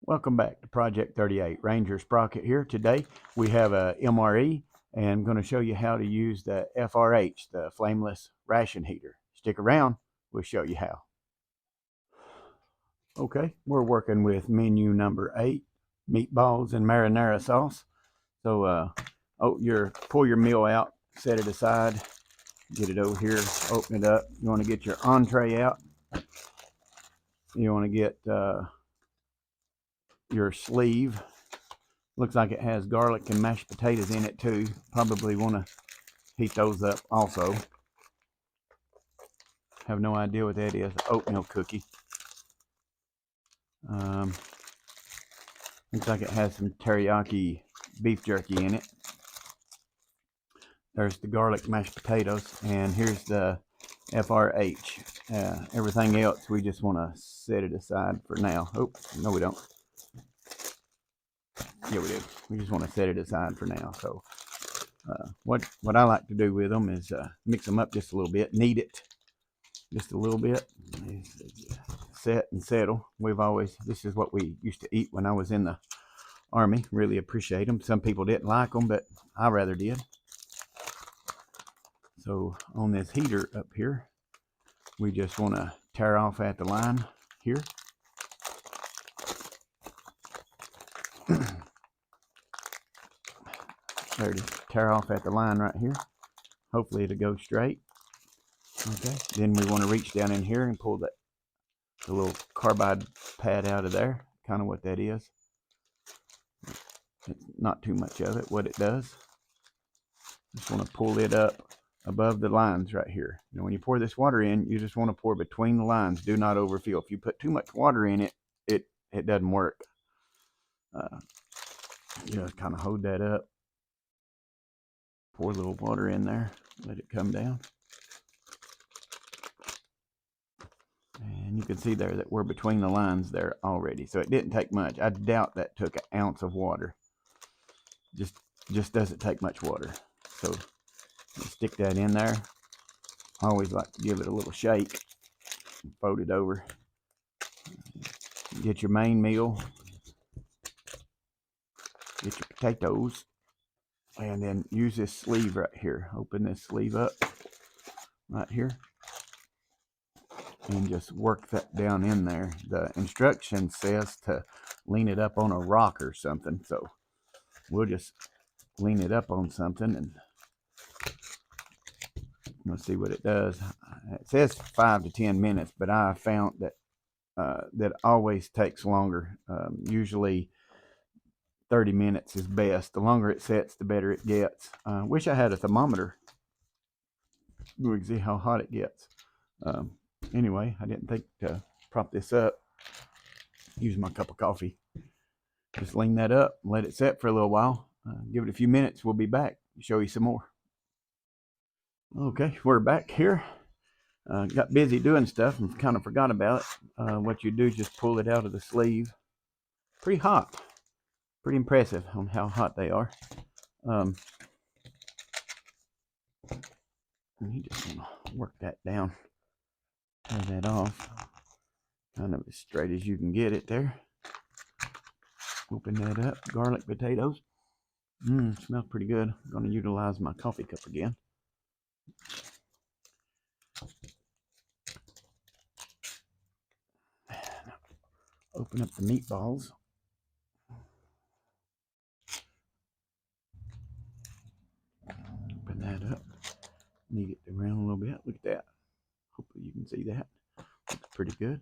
Welcome back to Project 38. Ranger Sprocket here. Today we have a MRE and I'm going to show you how to use the FRH, the Flameless Ration Heater. Stick around, we'll show you how. Okay, we're working with menu number 8, meatballs and marinara sauce. So pull your meal out, set it aside, get it over here, open it up. You want to get your entree out. You want to get your sleeve. Looks like it has garlic and mashed potatoes in it too. Probably want to heat those up also. Have no idea what that is. Oatmeal cookie. Looks like it has some teriyaki beef jerky in it. There's the garlic mashed potatoes, and here's the FRH. Everything else we just want to set it aside for now. Oh, no we don't. Yeah, we do. We just want to set it aside for now. So what I like to do with them is mix them up just a little bit, knead it just a little bit, set and settle. This is what we used to eat when I was in the Army. Really appreciate them. Some people didn't like them, but I rather did. So on this heater up here, we just want to tear off at the line here. There it is. Tear off at the line right here. Hopefully it'll go straight. Okay. Then we want to reach down in here and pull the little carbide pad out of there. Kind of what that is. It's not too much of it. What it does. Just want to pull it up above the lines right here. You know, when you pour this water in, you just want to pour between the lines. Do not overfill. If you put too much water in it, it doesn't work. Just kind of hold that up. Pour a little water in there. Let it come down. And you can see there that we're between the lines there already. So it didn't take much. I doubt that took an ounce of water. Just doesn't take much water. So stick that in there. I always like to give it a little shake. Fold it over. Get your main meal. Get your potatoes. And then use this sleeve right here. Open this sleeve up right here. And just work that down in there. The instruction says to lean it up on a rock or something. So we'll just lean it up on something and we'll see what it does. It says 5 to 10 minutes, but I found that that always takes longer. Usually 30 minutes is best. The longer it sets, the better it gets. Wish I had a thermometer. We can see how hot it gets. Anyway, I didn't think to prop this up. Use my cup of coffee. Just lean that up, let it set for a little while. Give it a few minutes. We'll be back. Show you some more. Okay, we're back here. Got busy doing stuff and kind of forgot about it. What you do is just pull it out of the sleeve. Pretty hot. Pretty impressive on how hot they are. You just want to work that down. Tear that off. Kind of as straight as you can get it there. Open that up. Garlic potatoes. Smells pretty good. I'm going to utilize my coffee cup again. Open up the meatballs. Open that up. Knead it around a little bit. Look at that. Hopefully you can see that. Looks pretty good.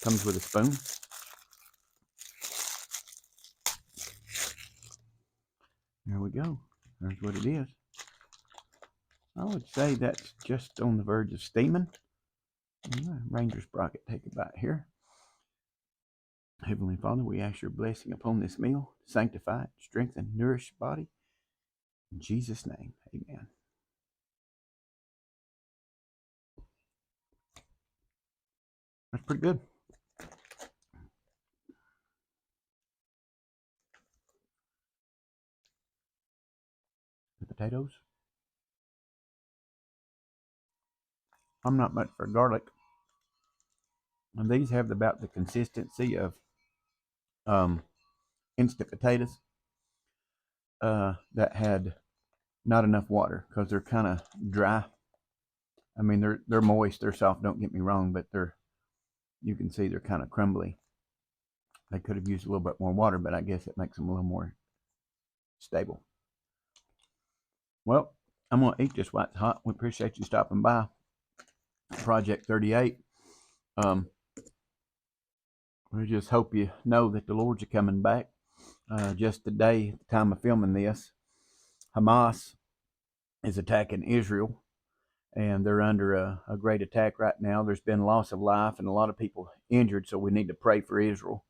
Comes with a spoon. There we go. There's what it is. I would say that's just on the verge of steaming. Ranger Sprocket, take a bite here. Heavenly Father, we ask your blessing upon this meal. Sanctify it, strengthen, nourish the body. In Jesus' name, amen. That's pretty good. The potatoes. I'm not much for garlic. And these have about the consistency of um, instant potatoes that had not enough water because they're kind of dry. I mean, they're moist, they're soft. Don't get me wrong, but you can see they're kind of crumbly. They could have used a little bit more water, but I guess it makes them a little more stable. Well, I'm gonna eat this while it's hot. We appreciate you stopping by. Project 38. We just hope you know that the Lord's coming back. Just today, at the time of filming this, Hamas is attacking Israel, and they're under a great attack right now. There's been loss of life and a lot of people injured, so we need to pray for Israel,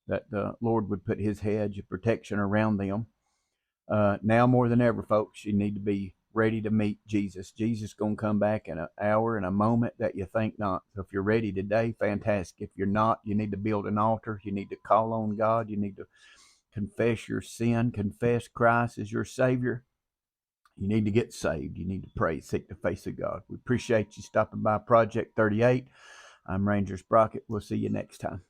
that the Lord would put his hedge of protection around them. Now more than ever, folks, you need to be ready to meet Jesus. Jesus is going to come back in an hour, in a moment that you think not. So if you're ready today, fantastic. If you're not, you need to build an altar. You need to call on God. You need to confess your sin, confess Christ as your Savior. You need to get saved. You need to pray, seek the face of God. We appreciate you stopping by Project 38. I'm Ranger Sprocket. We'll see you next time.